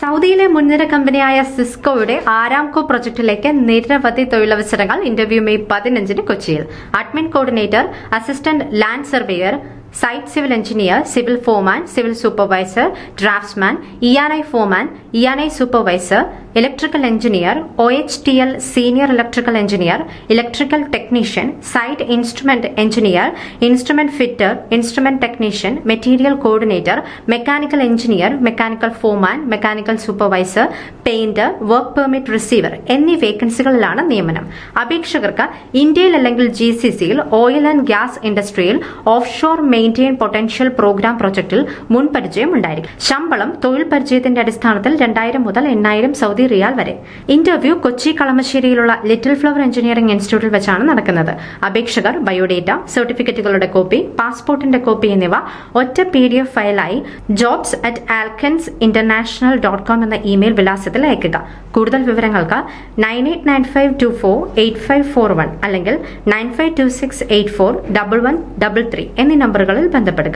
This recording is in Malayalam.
സൗദിയിലെ മുൻനിര കമ്പനിയായ സിസ്കോയുടെ ആരാംകോ പ്രൊജക്ടിലേക്ക് നിരവധി തൊഴിലവസരങ്ങൾ. ഇന്റർവ്യൂ മെയ് 15 കൊച്ചിയിൽ. Admin coordinator, assistant land surveyor, site civil engineer, civil foreman, civil supervisor, draftsman, ഇയാനൈ ഫോർമാൻ, ഇയാനൈ supervisor, electrical engineer, OHTL senior electrical engineer, electrical technician, site instrument engineer, instrument fitter, instrument technician, material coordinator, mechanical engineer, mechanical foreman, mechanical supervisor, painter, work permit receiver എന്നീ വേക്കൻസികളിലാണ് നിയമനം. അപേക്ഷകർക്ക് ഇന്ത്യയിൽ അല്ലെങ്കിൽ GCCയിൽ ഓയിൽ ആൻഡ് ഗ്യാസ് ഇൻഡസ്ട്രിയിൽ ഓഫ്ഷോർ മെയിൻറ്റെയിൻ പൊട്ടൻഷ്യൽ പ്രോഗ്രാം പ്രൊജക്ടിൽ മുൻപരിചയം ഉണ്ടായിരിക്കും. ശമ്പളം തൊഴിൽ പരിചയത്തിന്റെ അടിസ്ഥാനത്തിൽ 2000 മുതൽ 8000 സൗദി റിയാൽ വരെ. ഇന്റർവ്യൂ കൊച്ചി കളമശ്ശേരിയിലുള്ള ലിറ്റിൽ ഫ്ലവർ എഞ്ചിനീയറിംഗ് ഇൻസ്റ്റിറ്റ്യൂട്ടിൽ വെച്ചാണ് നടക്കുന്നത്. അപേക്ഷകർ ബയോഡേറ്റ, സർട്ടിഫിക്കറ്റുകളുടെ കോപ്പി, പാസ്പോർട്ടിന്റെ കോപ്പി എന്നിവ ഒറ്റ PDF ഫയലായി jobs@alkensinternational.com എന്ന ഇമെയിൽ വിലാസത്തിൽ അയക്കുക. കൂടുതൽ വിവരങ്ങൾക്ക് 9895248541 അല്ലെങ്കിൽ 9526841133 എന്നീ നമ്പറുകളിൽ ബന്ധപ്പെടുക.